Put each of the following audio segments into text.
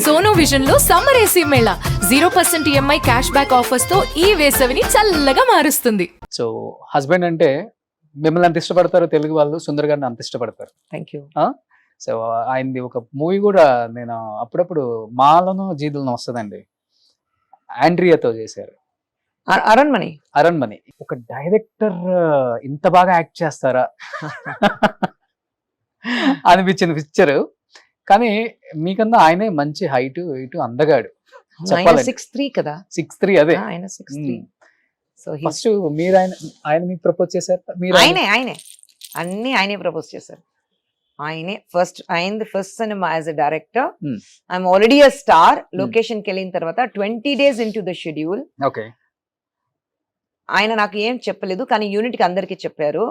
Sono vision లో summer AC Mela 0% EMI cash back offers తో ఈ వేసవిని చల్లగా మారుస్తుంది. సో హస్బెండ్ అంటే మిమ్మల్ని అంత ఇష్టపడతారు తెలుగు వాళ్ళు, సుందర్ గారిని అంత ఇష్టపడతారు. Thank you. సో ఆయనది ఒక మూవీ కూడా నేను అప్పుడప్పుడు మాలను జీదులను వస్తుందండి, ఆండ్రియాతో చేశారు, అరణ్మణి. అరణ్మణి. ఒక డైరెక్టర్ ఇంత బాగా యాక్ట్ చేస్తారా అనిపించింది పిక్చర్. కానీ మీకన్నా ఆయనే మంచి హైట్ ఇటు అందగాడు. ఆయన 6'3" కదా. 6'3" అదే. ఆయన 6'3". సో ఫస్ట్ మీరు ఆయన మీకు ప్రపోజ్ చేశారు? మీరు ఆయనే అన్ని ఆయనే ప్రపోజ్ చేశారు. ఆయనే ఆయనది first cinema as a director. I'm already a star. Location కి వెళ్ళిన తర్వాత 20 days into the schedule. Okay. ఆయన నాకు ఏం చెప్పలేదు, కానీ యూనిట్ కి అందరికి చెప్పారు,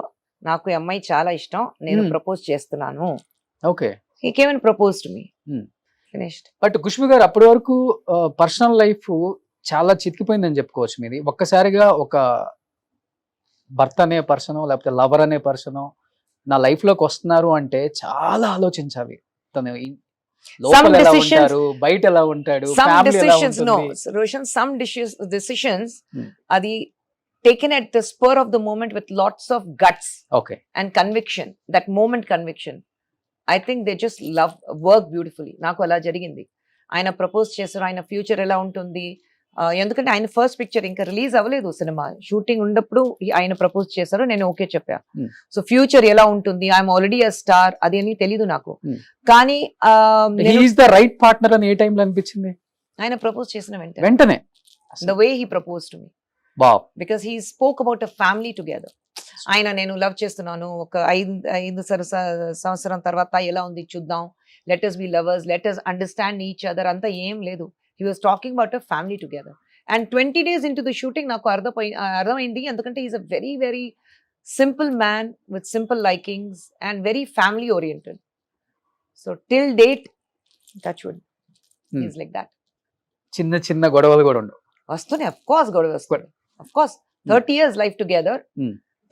నాకు ఈ అమ్మాయి చాలా ఇష్టం, నేను ప్రపోజ్ చేస్తున్నాను. Okay. He came and propose to me. Finished. But Kushmi గారు అప్పటి వరకు పర్సనల్ లైఫ్ చాలా చితికిపోయిందని చెప్పుకోవచ్చు మీది. ఒక్కసారిగా ఒక భర్త అనే పర్సన్ లేకపోతే లవర్ అనే పర్సన్ నా లైఫ్ లోకి వస్తున్నారు అంటే చాలా ఆలోచించాలి. తను లోపల ఎలా ఉంటారు, బయట ఎలా ఉంటాడు, ఫ్యామిలీ ఎలా ఉంటుంది. Some decisions అది taken at the spur of the moment with lots of guts and conviction. That moment conviction, I think they just work beautifully. నాకు అలా జరిగింది. ఆయన ప్రపోజ్ చేశారు, ఆయన ఫ్యూచర్ ఎలా ఉంటుంది, ఎందుకంటే ఆయన ఫస్ట్ పిక్చర్ ఇంకా రిలీజ్ అవ్వలేదు, సినిమా షూటింగ్ ఉన్నప్పుడు ఆయన ప్రపోజ్ చేశారు, నేను ఓకే చెప్పా. సో ఫ్యూచర్ ఎలా ఉంటుంది, ఐఎమ్ ఆల్రెడీ అ స్టార్, అది అని తెలీదు నాకు. కానీ ద రైట్ పార్ట్నర్ అని ఏ టైంలో అనిపించింది? ఆయన ప్రపోజ్ చేసిన వెంటనే the way he propose to me, because he spoke about a family together. ఆయన నేను లవ్ చేస్తున్నాను, ఒక 5 సంవత్సరం తర్వాత ఎలా ఉంది చూద్దాం, let us be lovers, let us understand each other, అంతా ఏం లేదు. He was talking about a family together. And 20 days into the shooting నాకు అర్థమైంది, ఎందుకంటే he's a very very simple man with simple likings and very family oriented. So till date, touch wood, he's like that. చిన్న చిన్న గొడవలు కూడా ఉండవు. వస్తున్నాయి, of course గొడవ వస్తుంది, of course. 30 years life together.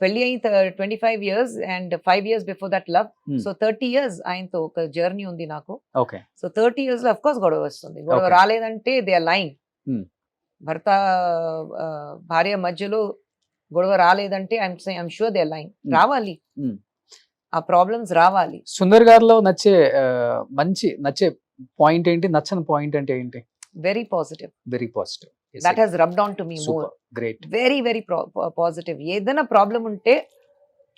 పెళ్లి అయిన 25 years and 5 years before that love. So 30 years ఆయనతో ఒక జర్నీ ఉంది నాకు. ఓకే. సో 30 years లో అఫ్ కోర్స్ గొడవ వస్తుంది. గొడవ రాలేదంటే దే ఆర్ లైంగ్. భర్త భార్య మధ్యలో గొడవ రాలేదంటే ఐఎమ్ షూర్ దే ఆర్ లైంగ్. రావాలి, ఆ ప్రాబ్లమ్స్ రావాలి. సుందర్ గారిలో నచ్చే పాయింట్ ఏంటి, నచ్చని పాయింట్ అంటే ఏంటి? Very positive. Very positive. That has rubbed on to me more. Great. Very very positive. ఏదైనా ప్రాబ్లం ఉంటే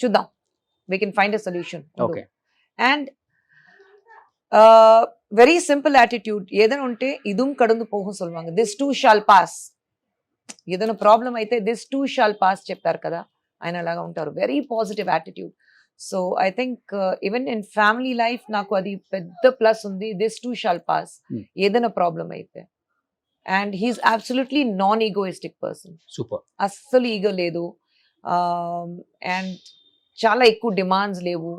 చూద్దాం, we can find a solution. Okay. And very simple attitude. ఏదైనా ఉంటే ఇదుం కడుందు పోహం సొల్వాంగ, this too shall pass. ఏదైనా problem అయితే this too shall pass చెప్తారు కదా, ఆయన అలాగా ఉంటారు. Very positive attitude. So I think even in family life నాకు అది పెద్ద ప్లస్ ఉంది, this too shall pass. ఏదైనా ప్రాబ్లం అయితే. And he's absolutely non-egoistic person. Super. అస్సలు ఈగో లేదు, అండ్ చాలా ఎక్కువ డిమాండ్స్ లేవు.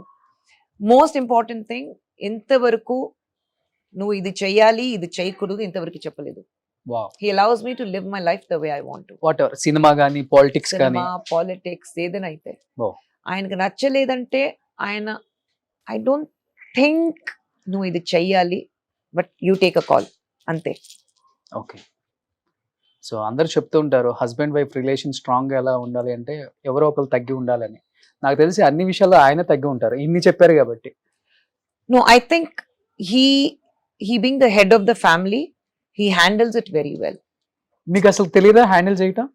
మోస్ట్ ఇంపార్టెంట్ థింగ్, ఇంతవరకు నువ్వు ఇది చెయ్యాలి ఇది చేయకూడదు ఇంతవరకు చెప్పలేదు. He allows me to live my life the way I want to. Whatever, cinema గానీ పాలిటిక్స్ గానీ, పాలిటిక్స్ ఏదైనా అయితే ఆయనకు నచ్చలేదంటే ఆయన ఐ డోంట్ థింక్ నువ్వు ఇది చెయ్యాలి, but you take a call, అంతే. ఓకే. సో అందరు చెప్తూ ఉంటారు హస్బెండ్ వైఫ్ రిలేషన్ స్ట్రాంగ్ గా ఎలా ఉండాలి అంటే ఎవరో ఒకరు తగ్గి ఉండాలని. నాకు తెలిసి అన్ని విషయాల్లో ఆయన తగ్గి ఉంటారు, ఇన్ని చెప్పారు కాబట్టి. No, I think he being the head of the family, he handles it very well. మీకు అసలు తెలియదా హ్యాండిల్ చేయటం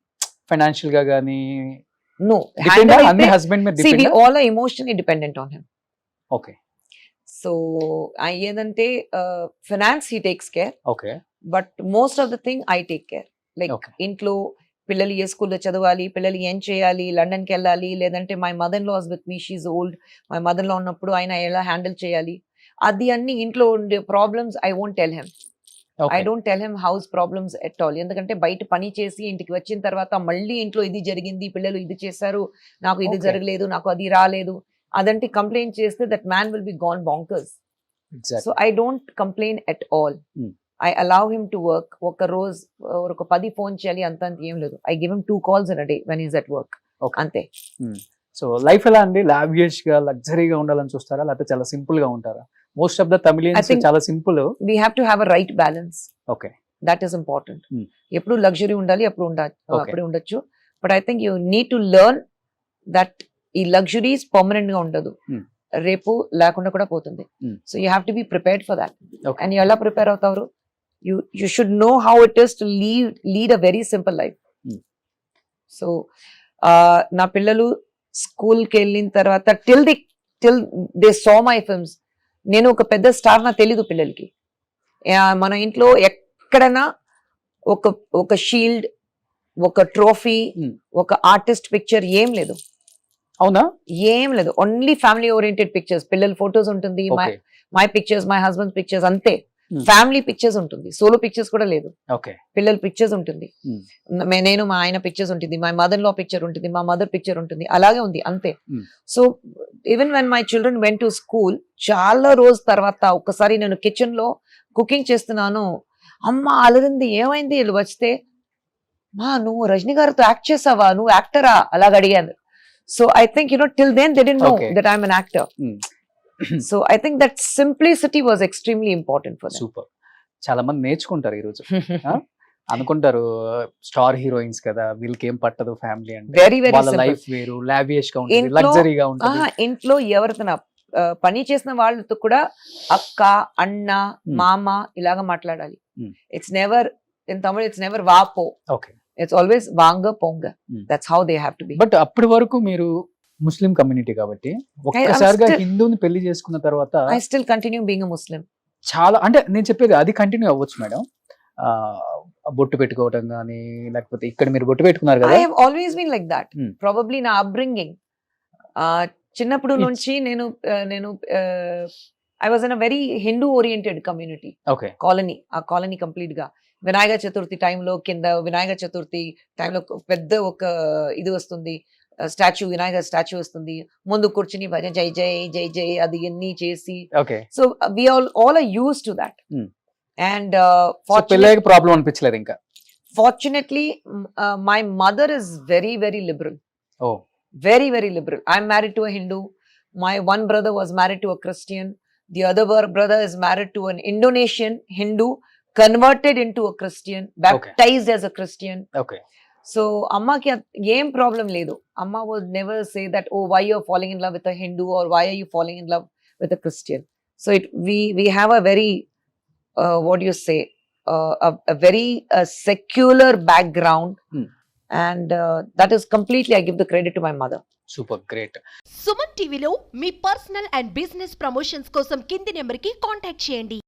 ఫైనాన్షియల్ గా గానీ? No, అన్ని హస్బెండ్ మీద see, we all are emotionally dependent on him. Okay. So ఏదంటే finance he takes care. Okay. But most of the thing I take care. Like ఇంట్లో పిల్లలు ఏ స్కూల్లో చదవాలి, పిల్లలు ఏం చేయాలి, లండన్కి వెళ్ళాలి, లేదంటే my mother lost with me, she old, my mother లో ఉన్నప్పుడు ఆయన ఎలా హ్యాండిల్ చేయాలి, అది అన్ని ఇంట్లో ఉండే problems I won't tell him. I don't tell him house problems at all. ఎందుకంటే బయట పని చేసి ఇంటికి వచ్చిన తర్వాత మళ్ళీ ఇంట్లో ఇది జరిగింది, పిల్లలు ఇది చేశారు, నాకు ఇది జరగలేదు, నాకు అది రాలేదు, అదంటే కంప్లైంట్ చేస్తే that man will be gone bonkers. So I don't complain at all. I allow him to work. ఒక రోజు ఒక 10 ఫోన్ చేయాలి అంత ఏం లేదు. I give him 2 calls in a day when he's at work. అంతే. సో లైఫ్ ఎలా అండి? లావియస్ గా లగ్జరీగా ఉండాలని చూస్తారా, లేకపోతే చాలా సింపుల్ గా ఉంటారా? Most of the Tamilians think- చాలా simple. We have to have a right balance. Okay. That is important. Hmm. ఎప్పుడు లగ్జరీ ఉండాలి, అప్పుడు Okay. అప్పుడే ఉండొచ్చు. But I think you need to learn that ఈ లగ్జరీస్ పర్మనెంట్ గా ఉండదు, Hmm. రేపు లేకుండా కూడా పోతుంది. Hmm. So you have to be prepared for that. Okay. And ఎలా ప్రిపేర్ అవుతారు? You should know how it is to lead a very simple life. Hmm. So నా పిల్లలు స్కూల్కి వెళ్ళిన తర్వాత till they saw my films, నేను ఒక పెద్ద స్టార్ నాకు తెలీదు పిల్లలకి. మన ఇంట్లో ఎక్కడైనా ఒక షీల్డ్, ఒక ట్రోఫీ, Hmm. ఒక ఆర్టిస్ట్ పిక్చర్ ఏం లేదు. అవునా? ఏం లేదు. Only family oriented pictures. పిల్లల ఫొటోస్ ఉంటుంది, okay. My pictures, my husband pictures, అంతే. Hmm. ఫ్యామిలీ పిక్చర్స్ ఉంటుంది, సోలో పిక్చర్స్ కూడా లేదు. ఓకే. పిల్లల పిక్చర్స్ ఉంటుంది, Hmm. నేను మా ఆయన పిక్చర్స్ ఉంటుంది, మై మదర్ లో పిక్చర్ ఉంటుంది, మా మదర్ పిక్చర్ ఉంటుంది, అలాగే ఉంది అంతే. Hmm. So even when my children went to school, చాలా రోజు తర్వాత ఒకసారి నేను కిచెన్ లో కుకింగ్ చేస్తున్నాను, అమ్మ అలరింది, ఏమైంది వీళ్ళు వస్తే, మా నువ్వు రజనీ గారితో యాక్ట్ చేసావా, నువ్వు యాక్టరా, అలాగ అడిగాను. So I think till then they didn't know Okay. That I'm an actor. Hmm. So I think that simplicity was extremely important for them. Super. చాలా మంది నేర్చుకుంటారు ఈ రోజు. అనుకుంటారు స్టార్ హీరోయిన్స్ కదా, వీళ్ళకి ఏం పట్టదు ఫ్యామిలీ అంటే. వెరీ వెరీ వాళ్ళ లైఫ్ వేరు, లావియస్ గా ఉంటుంది, ఇంట్లో- లగ్జరీగా ఉంటుంది. ఇంట్లో ఎవరితో పని చేసిన వాళ్ళతో కూడా అక్క, అన్న, మామ ఇలాగా మాట్లాడాలి. Hmm. It's never in Tamil, it's never వాపో, ఓకే. ఇట్స్ ఆల్వేస్ వాంగ పొంగ. Hmm. That's how they have to be. But అప్పటి వరకు మీరు ముస్లిం కమ్యూనిటీ కాబట్టి ఒక్కసారిగా still- హిందూని పెళ్లి చేసుకున్న తర్వాత I still continue being a Muslim. చాలా, అంటే నేను చెప్పేది అది కంటిన్యూ అవ్వచ్చు మేడం. బొట్టు పెట్టుకోవటం కానీ, లేకపోతే ఇక్కడ మీరు బొట్టు పెట్టుకున్నారు ఐ కదా. Have always been like that. Hmm. Probably నా అప్బ్రింగింగ్ చిన్నప్పుడు It's- నుంచి నేను I was in a very Hindu oriented community. Okay. ఆ కాలనీ కంప్లీట్ గా వినాయక చతుర్థి టైంలో, కింద వినాయక చతుర్థి టైంలో పెద్ద ఒక ఇది వస్తుంది, స్టాచ్యూ, వినాయక స్టాచ్యూ వస్తుంది, ముందు కూర్చుని భజన జై జై జై జై అది అన్ని చేసి. Okay. So we all are used to that. Hmm. And పెళ్ళయ్యాక ప్రాబ్లం అనిపించలేదు ఇంకా? fortunately my mother is very very liberal. Oh. Very very liberal. I'm married to a Hindu. My one brother was married to a Christian. The other brother is married to an Indonesian Hindu, converted into a Christian, baptized as a Christian. Okay. So amma ki em problem ledu. Amma would never say that, oh, why you're falling in love with a Hindu, or why are you falling in love with a Christian. So we have a very what do you say, a very secular background. Hmm. And that is completely, I give the credit to my mother. Super, great. Suman టీవీలో మీ personal and business promotions కోసం కింది నెంబర్కి contact చేయండి.